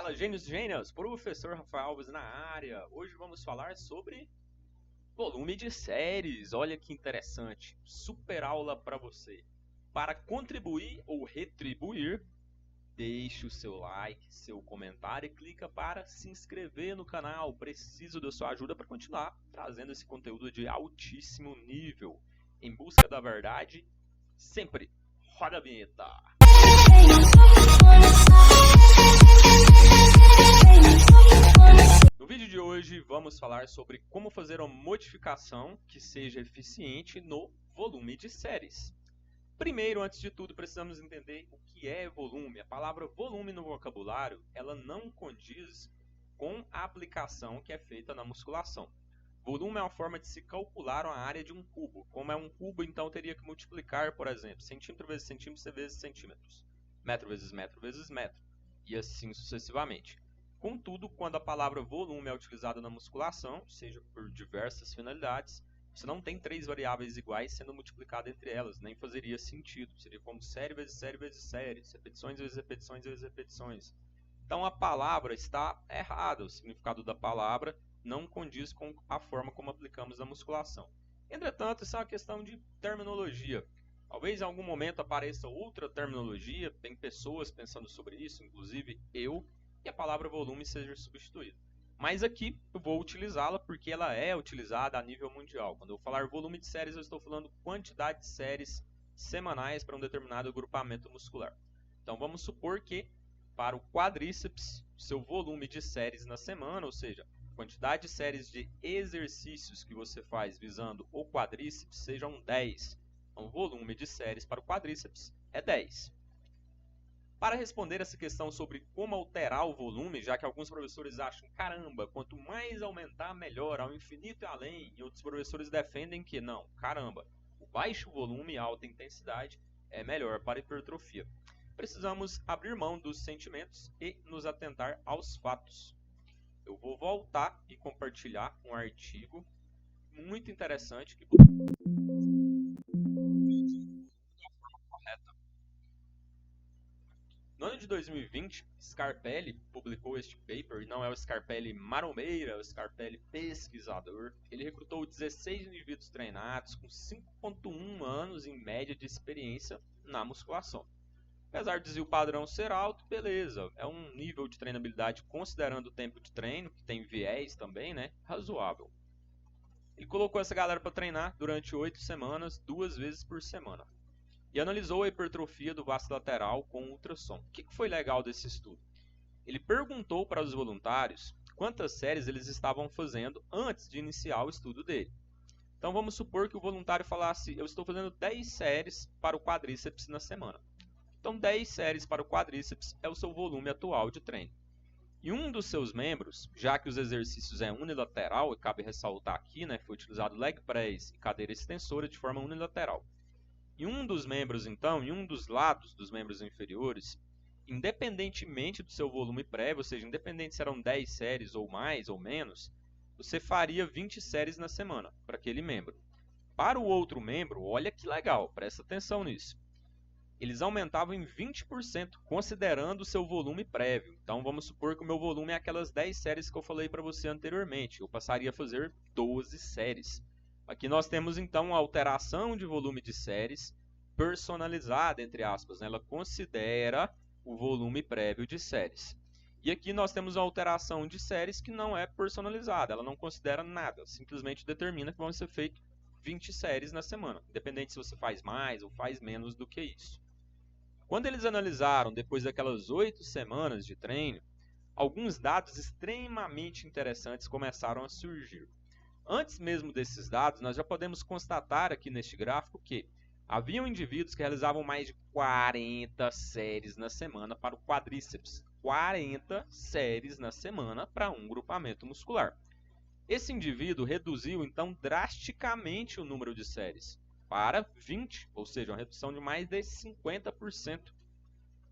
Fala, gênios e gênias, professor Rafael Alves na área. Hoje vamos falar sobre volume de séries. Olha que interessante, super aula para você. Para contribuir ou retribuir, deixe o seu like, seu comentário e clica para se inscrever no canal. Preciso da sua ajuda para continuar trazendo esse conteúdo de altíssimo nível. Em busca da verdade, sempre. Roda a vinheta. No vídeo de hoje vamos falar sobre como fazer uma modificação que seja eficiente no volume de séries. Primeiro, antes de tudo, precisamos entender o que é volume. A palavra volume no vocabulário, ela não condiz com a aplicação que é feita na musculação. Volume é uma forma de se calcular a área de um cubo. Como é um cubo, então teria que multiplicar, por exemplo, centímetro vezes centímetro vezes centímetros, metro vezes metro vezes metro, e assim sucessivamente. Contudo, quando a palavra volume é utilizada na musculação, seja por diversas finalidades, você não tem três variáveis iguais sendo multiplicadas entre elas, nem fazeria sentido. Seria como série vezes série vezes série, repetições vezes repetições vezes repetições. Então a palavra está errada, o significado da palavra não condiz com a forma como aplicamos na musculação. Entretanto, isso é uma questão de terminologia. Talvez em algum momento apareça outra terminologia, tem pessoas pensando sobre isso, inclusive eu, e a palavra volume seja substituída. Mas aqui eu vou utilizá-la porque ela é utilizada a nível mundial. Quando eu falar volume de séries, eu estou falando quantidade de séries semanais para um determinado agrupamento muscular. Então vamos supor que para o quadríceps, seu volume de séries na semana, ou seja, quantidade de séries de exercícios que você faz visando o quadríceps sejam 10. Então o volume de séries para o quadríceps é 10. Para responder essa questão sobre como alterar o volume, já que alguns professores acham, caramba, quanto mais aumentar, melhor, ao infinito e além, e outros professores defendem que não, caramba, o baixo volume e alta intensidade é melhor para hipertrofia. Precisamos abrir mão dos sentimentos e nos atentar aos fatos. Eu vou voltar e compartilhar um artigo muito interessante que No ano de 2020, Scarpelli publicou este paper, e não é o Scarpelli marombeiro, é o Scarpelli pesquisador. Ele recrutou 16 indivíduos treinados com 5,1 anos em média de experiência na musculação. Apesar de desvio padrão ser alto, beleza, é um nível de treinabilidade considerando o tempo de treino, que tem viés também, né, razoável. Ele colocou essa galera para treinar durante 8 semanas, 2 vezes por semana. E analisou a hipertrofia do vasto lateral com ultrassom. O que foi legal desse estudo? Ele perguntou para os voluntários quantas séries eles estavam fazendo antes de iniciar o estudo dele. Então vamos supor que o voluntário falasse, eu estou fazendo 10 séries para o quadríceps na semana. Então 10 séries para o quadríceps é o seu volume atual de treino. E um dos seus membros, já que os exercícios é unilateral, e cabe ressaltar aqui, né, foi utilizado leg press e cadeira extensora de forma unilateral. E um dos membros, então, em um dos lados dos membros inferiores, independentemente do seu volume prévio, ou seja, independente se eram 10 séries ou mais ou menos, você faria 20 séries na semana para aquele membro. Para o outro membro, olha que legal, presta atenção nisso. Eles aumentavam em 20%, considerando o seu volume prévio. Então, vamos supor que o meu volume é aquelas 10 séries que eu falei para você anteriormente. Eu passaria a fazer 12 séries. Aqui nós temos então a alteração de volume de séries personalizada, entre aspas, né? Ela considera o volume prévio de séries. E aqui nós temos a alteração de séries que não é personalizada, ela não considera nada, simplesmente determina que vão ser feitas 20 séries na semana, independente se você faz mais ou faz menos do que isso. Quando eles analisaram, depois daquelas 8 semanas de treino, alguns dados extremamente interessantes começaram a surgir. Antes mesmo desses dados, nós já podemos constatar aqui neste gráfico que haviam indivíduos que realizavam mais de 40 séries na semana para o quadríceps. 40 séries na semana para um grupamento muscular. Esse indivíduo reduziu, então, drasticamente o número de séries para 20, ou seja, uma redução de mais de 50%.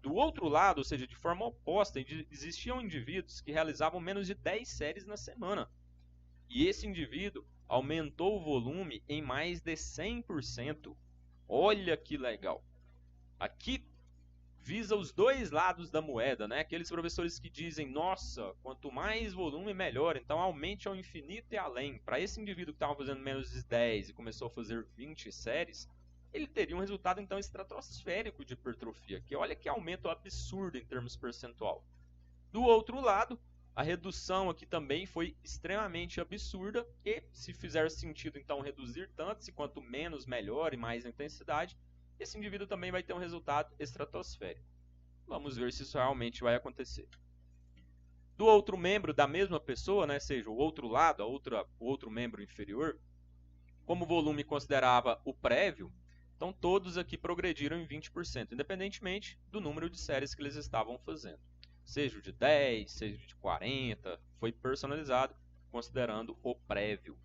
Do outro lado, ou seja, de forma oposta, existiam indivíduos que realizavam menos de 10 séries na semana. E esse indivíduo aumentou o volume em mais de 100%. Olha que legal! Aqui visa os dois lados da moeda, né? Aqueles professores que dizem, nossa, quanto mais volume, melhor, então aumente ao infinito e além. Para esse indivíduo que estava fazendo menos de 10 e começou a fazer 20 séries, ele teria um resultado então estratosférico de hipertrofia, que olha que aumento absurdo em termos percentual. Do outro lado, a redução aqui também foi extremamente absurda e, se fizer sentido então reduzir tanto, se quanto menos melhor e mais intensidade, esse indivíduo também vai ter um resultado estratosférico. Vamos ver se isso realmente vai acontecer. Do outro membro da mesma pessoa, né, seja o outro lado, o outro membro inferior, como o volume considerava o prévio, então todos aqui progrediram em 20%, independentemente do número de séries que eles estavam fazendo. Seja de 10, seja de 40, foi personalizado considerando o prévio.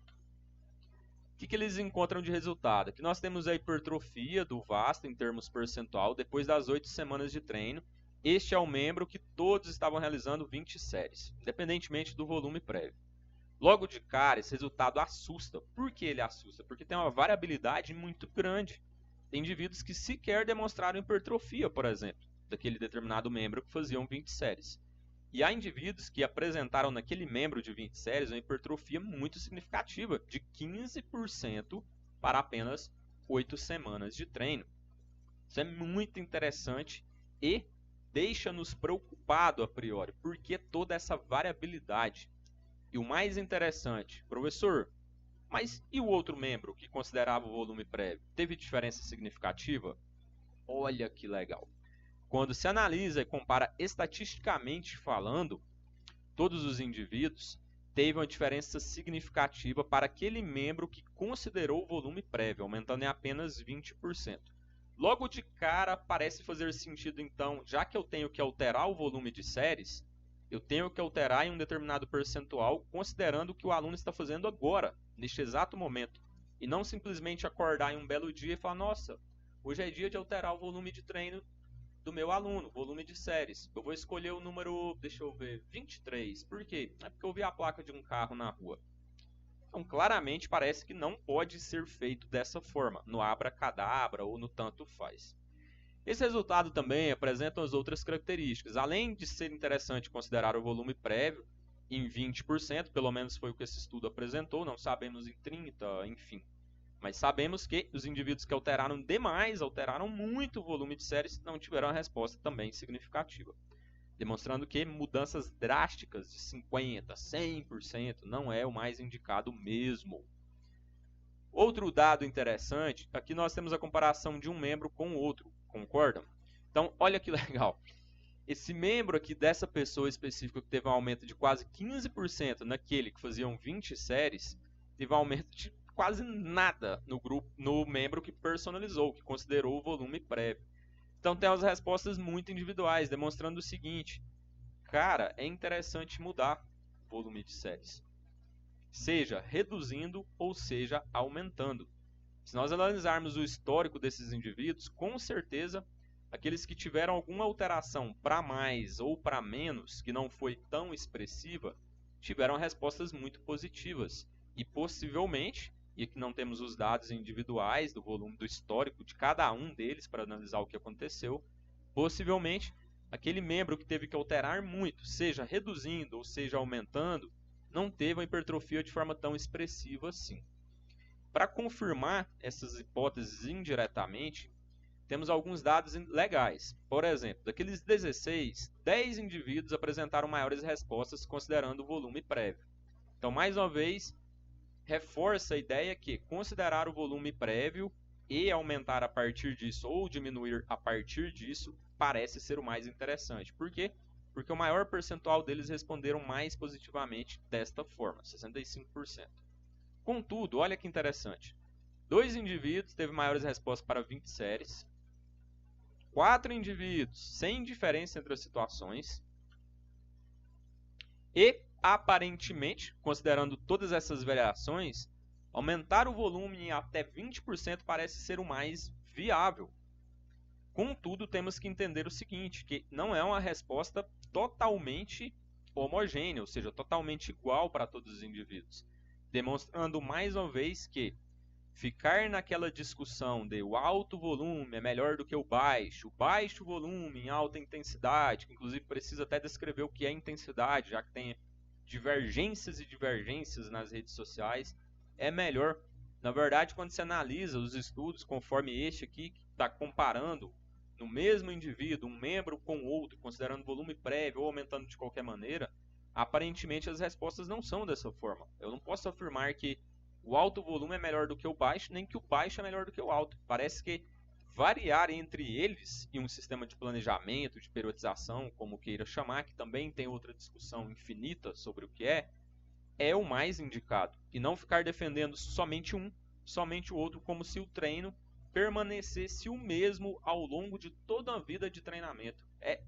O que eles encontram de resultado? Aqui nós temos a hipertrofia do vasto em termos percentual depois das 8 semanas de treino. Este é o membro que todos estavam realizando 20 séries, independentemente do volume prévio. Logo de cara, esse resultado assusta. Por que ele assusta? Porque tem uma variabilidade muito grande. Tem indivíduos que sequer demonstraram hipertrofia, por exemplo, daquele determinado membro que faziam 20 séries. E há indivíduos que apresentaram naquele membro de 20 séries uma hipertrofia muito significativa, de 15% para apenas 8 semanas de treino. Isso é muito interessante e deixa-nos preocupado a priori, porque toda essa variabilidade. E o mais interessante, professor, mas e o outro membro que considerava o volume prévio? Teve diferença significativa? Olha que legal. Quando se analisa e compara estatisticamente falando, todos os indivíduos teve uma diferença significativa para aquele membro que considerou o volume prévio, aumentando em apenas 20%. Logo de cara, parece fazer sentido, então, já que eu tenho que alterar o volume de séries, eu tenho que alterar em um determinado percentual, considerando o que o aluno está fazendo agora, neste exato momento, e não simplesmente acordar em um belo dia e falar, nossa, hoje é dia de alterar o volume de treino do meu aluno, volume de séries. Eu vou escolher o número, deixa eu ver, 23. Por quê? É porque eu vi a placa de um carro na rua. Então, claramente, parece que não pode ser feito dessa forma, no abracadabra ou no tanto faz. Esse resultado também apresenta as outras características. Além de ser interessante considerar o volume prévio em 20%, pelo menos foi o que esse estudo apresentou, não sabemos em 30%, enfim. Mas sabemos que os indivíduos que alteraram demais, alteraram muito o volume de séries, não tiveram uma resposta também significativa. Demonstrando que mudanças drásticas de 50%, 100% não é o mais indicado mesmo. Outro dado interessante, aqui nós temos a comparação de um membro com o outro, concordam? Então, olha que legal. Esse membro aqui dessa pessoa específica que teve um aumento de quase 15% naquele que faziam 20 séries, teve um aumento de quase nada no membro que personalizou, que considerou o volume prévio. Então temos respostas muito individuais, demonstrando o seguinte, cara, é interessante mudar o volume de séries, seja reduzindo ou seja aumentando. Se nós analisarmos o histórico desses indivíduos, com certeza, aqueles que tiveram alguma alteração para mais ou para menos, que não foi tão expressiva, tiveram respostas muito positivas. E possivelmente, e aqui não temos os dados individuais do volume do histórico de cada um deles para analisar o que aconteceu, possivelmente aquele membro que teve que alterar muito, seja reduzindo ou seja aumentando, não teve uma hipertrofia de forma tão expressiva assim. Para confirmar essas hipóteses indiretamente, temos alguns dados legais. Por exemplo, daqueles 16, 10 indivíduos apresentaram maiores respostas considerando o volume prévio. Então, mais uma vez, reforça a ideia que considerar o volume prévio e aumentar a partir disso ou diminuir a partir disso parece ser o mais interessante. Por quê? Porque o maior percentual deles responderam mais positivamente desta forma, 65%. Contudo, olha que interessante. 2 indivíduos teve maiores respostas para 20 séries. 4 indivíduos sem diferença entre as situações. E, aparentemente, considerando todas essas variações, aumentar o volume em até 20% parece ser o mais viável. Contudo, temos que entender o seguinte, que não é uma resposta totalmente homogênea, ou seja, totalmente igual para todos os indivíduos. Demonstrando mais uma vez que ficar naquela discussão de o alto volume é melhor do que o baixo volume em alta intensidade, que inclusive precisa até descrever o que é intensidade, já que tem divergências e divergências nas redes sociais, é melhor. Na verdade, quando você analisa os estudos, conforme este aqui, que está comparando no mesmo indivíduo, um membro com o outro, considerando volume prévio ou aumentando de qualquer maneira, aparentemente as respostas não são dessa forma. Eu não posso afirmar que o alto volume é melhor do que o baixo, nem que o baixo é melhor do que o alto. Parece que variar entre eles e um sistema de planejamento, de periodização, como queira chamar, que também tem outra discussão infinita sobre o que é o mais indicado. E não ficar defendendo somente um, somente o outro, como se o treino permanecesse o mesmo ao longo de toda a vida de treinamento. É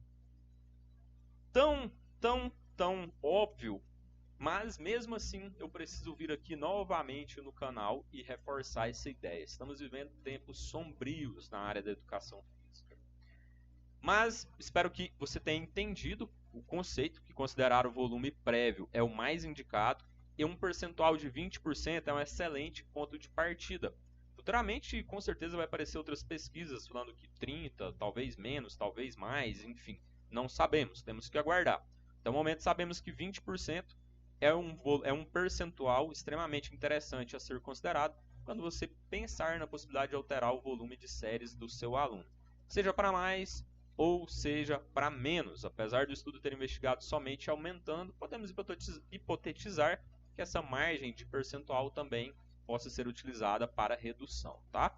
tão óbvio, mas mesmo assim eu preciso vir aqui novamente no canal e reforçar essa ideia. Estamos vivendo tempos sombrios na área da educação física. Mas espero que você tenha entendido o conceito, que considerar o volume prévio é o mais indicado e um percentual de 20% é um excelente ponto de partida. Futuramente, com certeza, vai aparecer outras pesquisas falando que 30%, talvez menos, talvez mais, enfim, não sabemos, temos que aguardar. Até o momento sabemos que 20% é um percentual extremamente interessante a ser considerado quando você pensar na possibilidade de alterar o volume de séries do seu aluno. Seja para mais ou seja para menos. Apesar do estudo ter investigado somente aumentando, podemos hipotetizar que essa margem de percentual também possa ser utilizada para redução, tá?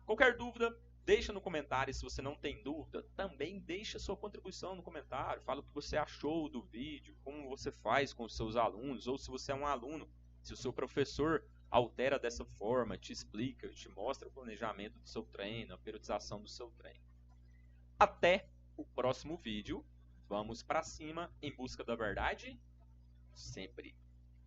Qualquer dúvida, deixa no comentário. Se você não tem dúvida, também deixa sua contribuição no comentário. Fala o que você achou do vídeo, como você faz com os seus alunos, ou se você é um aluno, se o seu professor altera dessa forma, te explica, te mostra o planejamento do seu treino, a periodização do seu treino. Até o próximo vídeo. Vamos para cima em busca da verdade sempre.